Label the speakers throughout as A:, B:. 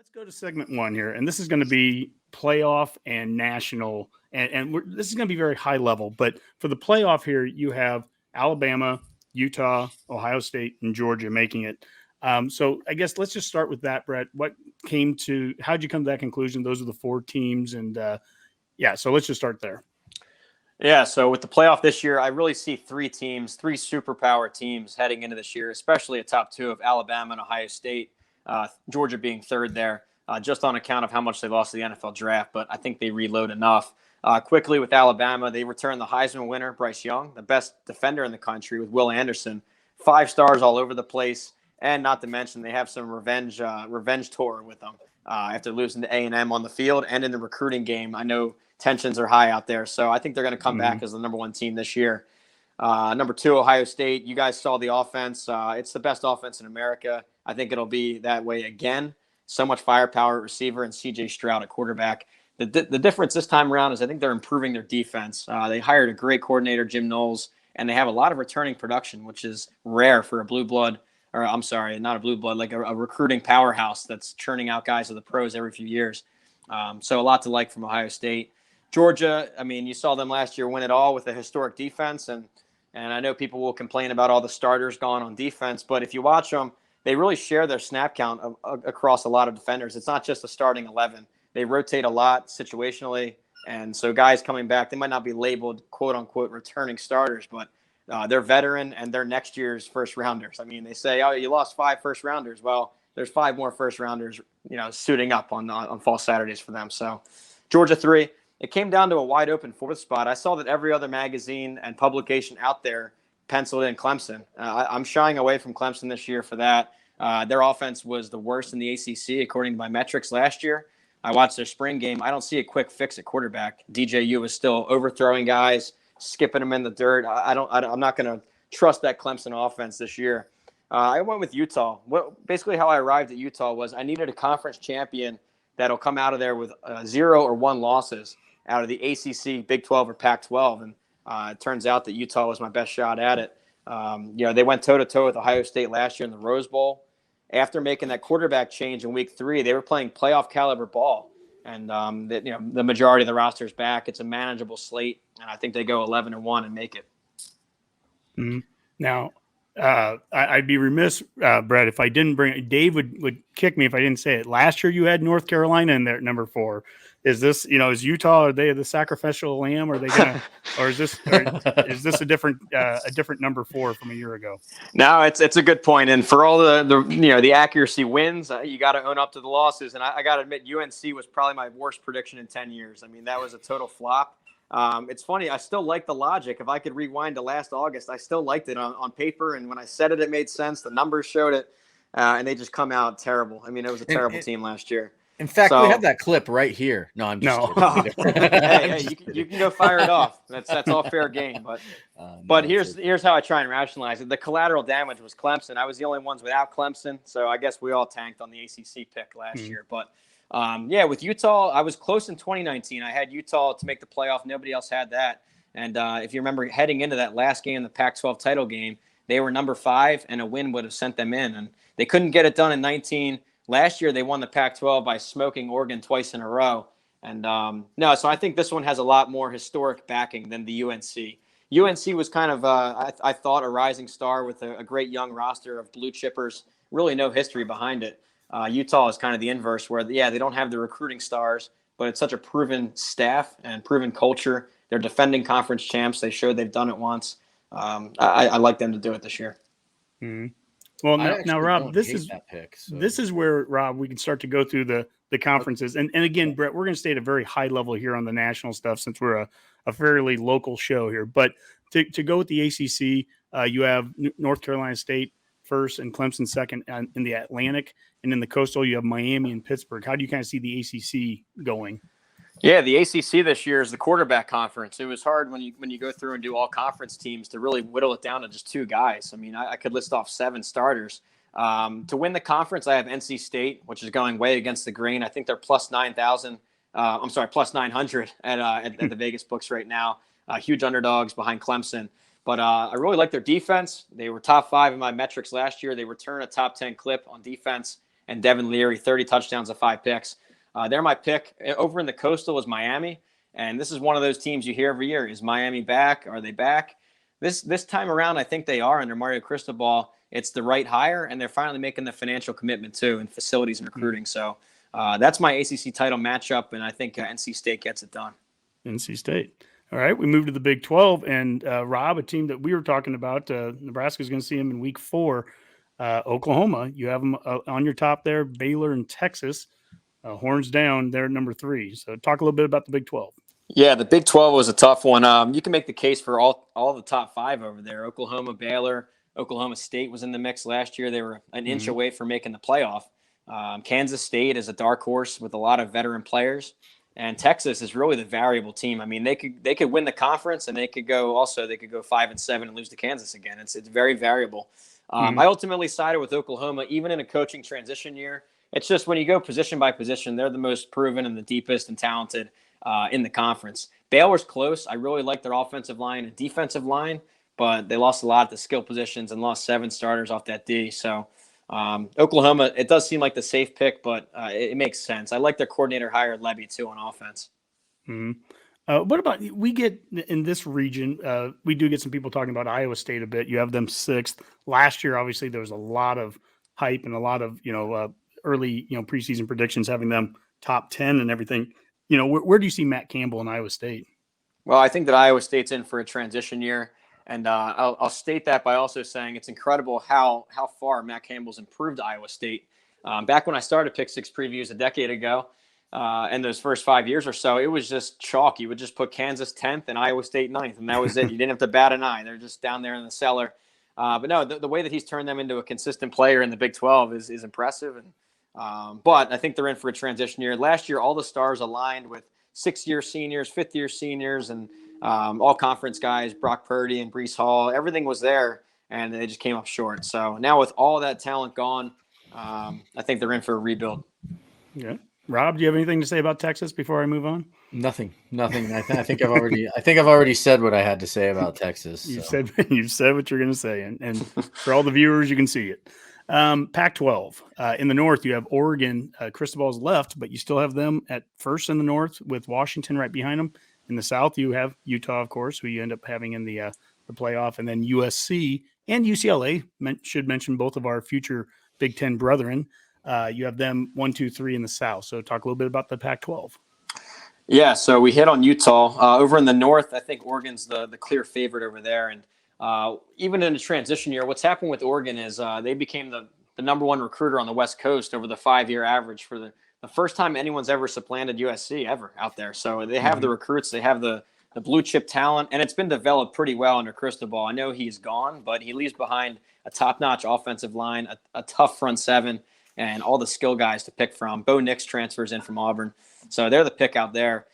A: Let's go to segment one here, and this is going to be playoff and national, this is going to be very high level. But for the playoff here, you have Alabama, Utah, Ohio State, and Georgia making it. So I guess let's just start with that, Brett. How'd you come to that conclusion? Those are the four teams, and so let's just start there.
B: Yeah, so with the playoff this year, I really see three superpower teams heading into this year, especially a top two of Alabama and Ohio State, Georgia being third there, just on account of how much they lost to the NFL draft, but I think they reload enough. Quickly with Alabama, they return the Heisman winner, Bryce Young, the best defender in the country with Will Anderson, 5 stars all over the place, and not to mention they have some revenge tour with them after losing to A&M on the field and in the recruiting game. I know tensions are high out there, so I think they're going to come back as the number one team this year. Number 2, Ohio State. You guys saw the offense. It's the best offense in America. I think it'll be that way again. So much firepower at receiver and C.J. Stroud at quarterback. The difference this time around is I think they're improving their defense. They hired a great coordinator, Jim Knowles, and they have a lot of returning production, which is rare for a blue blood. Or I'm sorry, not a blue blood, like a recruiting powerhouse that's churning out guys to the pros every few years. So a lot to like from Ohio State. Georgia, I mean, you saw them last year win it all with a historic defense, and I know people will complain about all the starters gone on defense, but if you watch them, they really share their snap count across a lot of defenders. It's not just a starting 11. They rotate a lot situationally, and so guys coming back, they might not be labeled quote-unquote returning starters, but they're veteran and they're next year's first-rounders. I mean, they say, oh, you lost 5 first-rounders. Well, there's 5 more first-rounders, suiting up on fall Saturdays for them. So Georgia 3. It came down to a wide open 4th spot. I saw that every other magazine and publication out there penciled in Clemson. I'm shying away from Clemson this year for that. Their offense was the worst in the ACC, according to my metrics last year. I watched their spring game. I don't see a quick fix at quarterback. DJU is still overthrowing guys, skipping them in the dirt. I'm not going to trust that Clemson offense this year. I went with Utah. Basically how I arrived at Utah was I needed a conference champion that'll come out of there with 0 or 1 losses out of the ACC, Big 12, or Pac-12. And it turns out that Utah was my best shot at it. They went toe-to-toe with Ohio State last year in the Rose Bowl. After making that quarterback change in week 3, they were playing playoff caliber ball. And, the majority of the roster is back. It's a manageable slate. And I think they go 11-1 and make it.
A: Mm-hmm. Now, I'd be remiss, Brett, if I didn't bring – Dave would kick me if I didn't say it. Last year you had North Carolina in there at number 4. Is this, is Utah, are they the sacrificial lamb? Are they going to – or is this a different number 4 from a year ago?
B: No, it's a good point. And for all the accuracy wins, you got to own up to the losses. And I got to admit, UNC was probably my worst prediction in 10 years. I mean, that was a total flop. It's funny. I still like the logic. If I could rewind to last August, I still liked it on paper. And when I said it, it made sense. The numbers showed it, and they just come out terrible. I mean, it was a terrible team last year.
C: In fact, we have that clip right here. No, I'm just kidding.
B: Hey, you can go fire it off. That's all fair game. But here's how I try and rationalize it. The collateral damage was Clemson. I was the only ones without Clemson, so I guess we all tanked on the ACC pick last year. But with Utah, I was close in 2019. I had Utah to make the playoff. Nobody else had that. And if you remember heading into that last game, the Pac-12 title game, they were number 5, and a win would have sent them in. And they couldn't get it done in 19. Last year, they won the Pac-12 by smoking Oregon twice in a row. And so I think this one has a lot more historic backing than the UNC. UNC was kind of, I thought, a rising star with a great young roster of blue chippers, really no history behind it. Utah is kind of the inverse where, they don't have the recruiting stars, but it's such a proven staff and proven culture. They're defending conference champs. They showed they've done it once. I like them to do it this year.
A: Mm-hmm. Well, now, Rob, this is where, Rob, we can start to go through the conferences. And again, Brett, we're going to stay at a very high level here on the national stuff since we're a fairly local show here. But to go with the ACC, you have North Carolina State first and Clemson second in the Atlantic. And in the Coastal, you have Miami and Pittsburgh. How do you kind of see the ACC going?
B: Yeah, the ACC this year is the quarterback conference. It was hard when you go through and do all conference teams to really whittle it down to just 2 guys. I mean, I could list off 7 starters. To win the conference, I have NC State, which is going way against the grain. I think they're plus 9,000. Plus 900 at the Vegas books right now. Huge underdogs behind Clemson. But I really like their defense. They were top 5 in my metrics last year. They return a top 10 clip on defense. and Devin Leary, 30 touchdowns and 5 picks. They're my pick. Over in the Coastal is Miami, and this is one of those teams you hear every year. Is Miami back? Are they back? This time around, I think they are under Mario Cristobal. It's the right hire, and they're finally making the financial commitment too in facilities and recruiting. So that's my ACC title matchup, and I think NC State gets it done.
A: NC State. All right, we move to the Big 12, and Rob, a team that we were talking about, Nebraska's going to see them in Week 4. Oklahoma, you have them on your top there. Baylor and Texas, horns down. They're number 3. So talk a little bit about the Big 12.
B: Yeah, the Big 12 was a tough one. You can make the case for all the top 5 over there. Oklahoma, Baylor, Oklahoma State was in the mix last year. They were an inch away from making the playoff. Kansas State is a dark horse with a lot of veteran players. And Texas is really the variable team. I mean, they could win the conference, and they could go 5-7 and lose to Kansas again. It's very variable. I ultimately sided with Oklahoma, even in a coaching transition year. It's just when you go position by position, they're the most proven and the deepest and talented in the conference. Baylor's close. I really like their offensive line and defensive line, but they lost a lot at the skill positions and lost 7 starters off that D. So Oklahoma, it does seem like the safe pick, but it makes sense. I like their coordinator hire, Levy, too, on offense.
A: What about, we get in this region, we do get some people talking about Iowa State a bit. You have them 6th. Last year, obviously, there was a lot of hype and a lot of, early, preseason predictions having them top 10 and everything. Where do you see Matt Campbell in Iowa State?
B: Well, I think that Iowa State's in for a transition year. And I'll state that by also saying it's incredible how far Matt Campbell's improved Iowa State. Back when I started Pick 6 previews a decade ago, and those first 5 years or so, it was just chalk. You would just put Kansas 10th and Iowa State 9th, and that was it. You didn't have to bat an eye. They're just down there in the cellar. But no, the way that he's turned them into a consistent player in the Big 12 is impressive. And but I think they're in for a transition year. Last year, all the stars aligned with 6-year seniors, 5th-year seniors, and all conference guys, Brock Purdy and Breece Hall. Everything was there, and they just came up short. So now with all that talent gone, I think they're in for a rebuild.
A: Yeah. Rob, do you have anything to say about Texas before I move on?
C: Nothing. I think I've already said what I had to say about Texas.
A: You've said what you're going to say, and for all the viewers, you can see it. Pac-12 in the North, you have Oregon. Cristobal's left, but you still have them at first in the North with Washington right behind them. In the South, you have Utah, of course, who you end up having in the playoff, and then USC and UCLA. Should mention both of our future Big Ten brethren. You have them 1, 2, 3 in the South. So talk a little bit about the Pac-12.
B: Yeah, so we hit on Utah. Over in the North, I think Oregon's the clear favorite over there. And even in a transition year, what's happened with Oregon is they became the number 1 recruiter on the West Coast over the 5-year average for the first time anyone's ever supplanted USC ever out there. So they have the recruits, they have the blue chip talent, and it's been developed pretty well under Cristobal. I know he's gone, but he leaves behind a top-notch offensive line, a tough front 7, and all the skill guys to pick from. Bo Nix transfers in from Auburn. So they're the pick out there.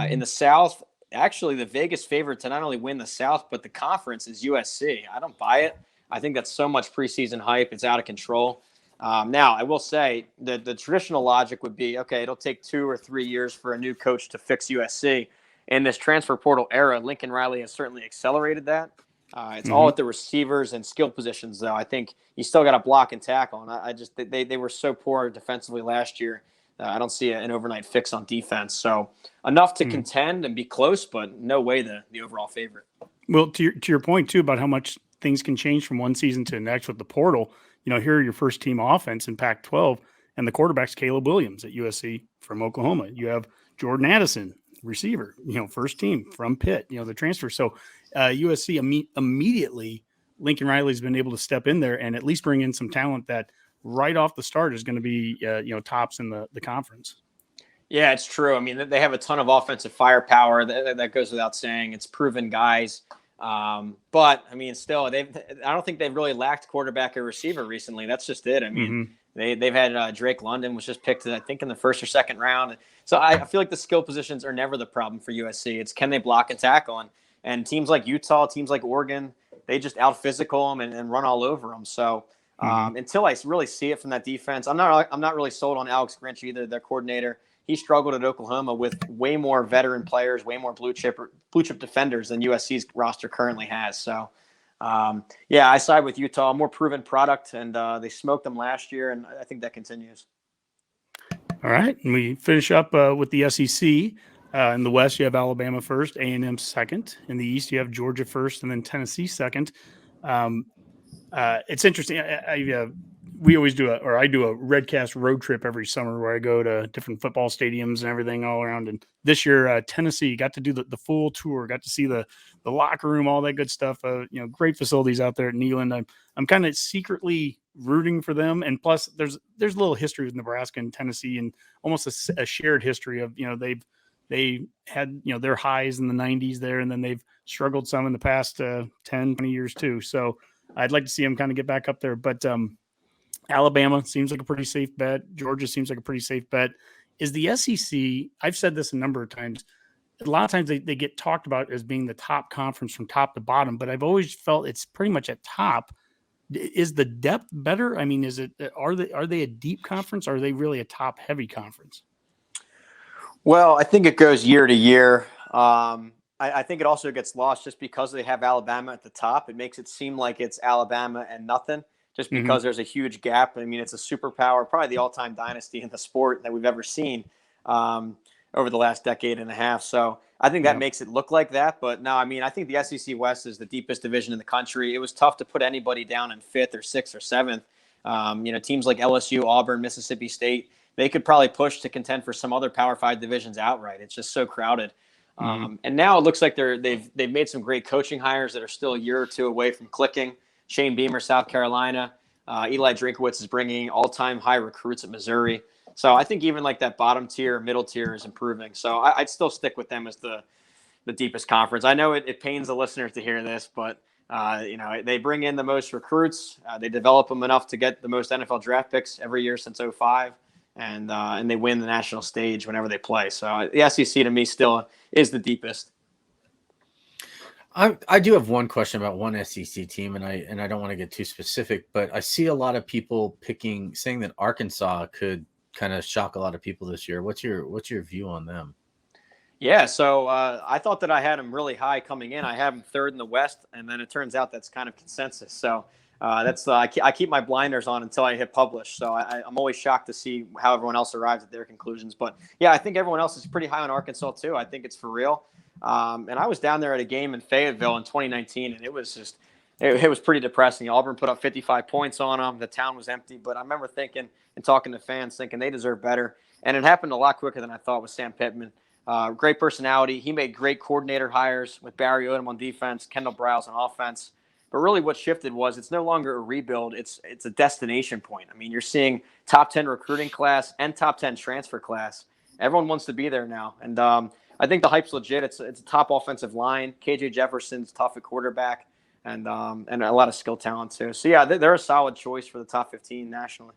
B: In the South, actually the Vegas favorite to not only win the South, but the conference is USC. I don't buy it. I think that's so much preseason hype. It's out of control. Now, I will say that the traditional logic would be, okay, it'll take 2 or 3 years for a new coach to fix USC. In this transfer portal era, Lincoln Riley has certainly accelerated that. It's all at the receivers and skill positions, though. I think you still got to block and tackle. And they were so poor defensively last year. I don't see an overnight fix on defense. So enough to contend and be close, but no way the overall favorite.
A: Well, to your point, too, about how much things can change from one season to the next with the portal. Here are your first team offense in Pac-12, and the quarterback's Caleb Williams at USC from Oklahoma. You have Jordan Addison, receiver, first team from Pitt, the transfer. So USC immediately, Lincoln Riley's been able to step in there and at least bring in some talent that right off the start is going to be, tops in the conference.
B: Yeah, it's true. I mean, they have a ton of offensive firepower. That goes without saying. It's proven guys. But I mean, still, I don't think they've really lacked quarterback or receiver recently. That's just it. I mean, they've had Drake London was just picked, I think, in the 1st or 2nd round. So I feel like the skill positions are never the problem for USC. It's can they block and tackle, and teams like Utah, teams like Oregon, they just out physical them and run all over them. So until I really see it from that defense, I'm not really sold on Alex Grinch either, their coordinator. He struggled at Oklahoma with way more veteran players, way more blue chip defenders than USC's roster currently has. So Yeah, I side with Utah. A more proven product, and they smoked them last year, and I think that continues.
A: All right, and we finish up with the SEC. In the West, you have Alabama first, A&M second. In the East, you have Georgia first, and then Tennessee second. It's interesting. We always do I do a Redcast road trip every summer where I go to different football stadiums and everything all around. And this year, Tennessee got to do the full tour, got to see the locker room, all that good stuff. Great facilities out there at Neyland. I'm kind of secretly rooting for them. And plus, there's a little history with Nebraska and Tennessee, and almost a shared history of they had their highs in the 90s there, and then they've struggled some in the past 10, 20 years too. So I'd like to see them kind of get back up there. But Alabama seems like a pretty safe bet. Georgia seems like a pretty safe bet. Is the SEC, I've said this a number of times, a lot of times they get talked about as being the top conference from top to bottom, but I've always felt it's pretty much at top. Is the depth better? I mean, are they a deep conference? Or are they really a top heavy conference?
B: Well, I think it goes year to year. I think it also gets lost just because they have Alabama at the top. It makes it seem like it's Alabama and nothing, just because there's a huge gap. I mean, it's a superpower, probably the all-time dynasty in the sport that we've ever seen over the last decade and a half. So I think that makes it look like that. But no, I mean, I think the SEC West is the deepest division in the country. It was tough to put anybody down in 5th or 6th or 7th. Teams like LSU, Auburn, Mississippi State, they could probably push to contend for some other Power 5 divisions outright. It's just so crowded. And now it looks like they've made some great coaching hires that are still a year or two away from clicking. Shane Beamer, South Carolina. Eli Drinkowitz is bringing all-time high recruits at Missouri. So I think even like that bottom tier, middle tier is improving. So I'd still stick with them as the deepest conference. I know it pains the listeners to hear this, but they bring in the most recruits. They develop them enough to get the most NFL draft picks every year since 2005. And they win the national stage whenever they play. So the SEC to me still is the deepest.
C: I do have one question about one SEC team, and I don't want to get too specific, but I see a lot of people saying that Arkansas could kind of shock a lot of people this year. What's your view on them?
B: Yeah, so I thought that I had them really high coming in. I have them 3rd in the West, and then it turns out that's kind of consensus. So I keep my blinders on until I hit publish. So I'm always shocked to see how everyone else arrives at their conclusions. But yeah, I think everyone else is pretty high on Arkansas too. I think it's for real. And I was down there at a game in Fayetteville in 2019, and it was just it was pretty depressing. Auburn put up 55 points on them. The town was empty. But I remember thinking and talking to fans, thinking they deserve better. And it happened a lot quicker than I thought with Sam Pittman. Great personality. He made great coordinator hires with Barry Odom on defense, Kendall Browse on offense. But really what shifted was it's no longer a rebuild. It's a destination point. I mean, you're seeing top 10 recruiting class and top 10 transfer class. Everyone wants to be there now. And I think the hype's legit. It's a top offensive line. KJ Jefferson's tough at quarterback and a lot of skill talent too. So, yeah, they're a solid choice for the top 15 nationally.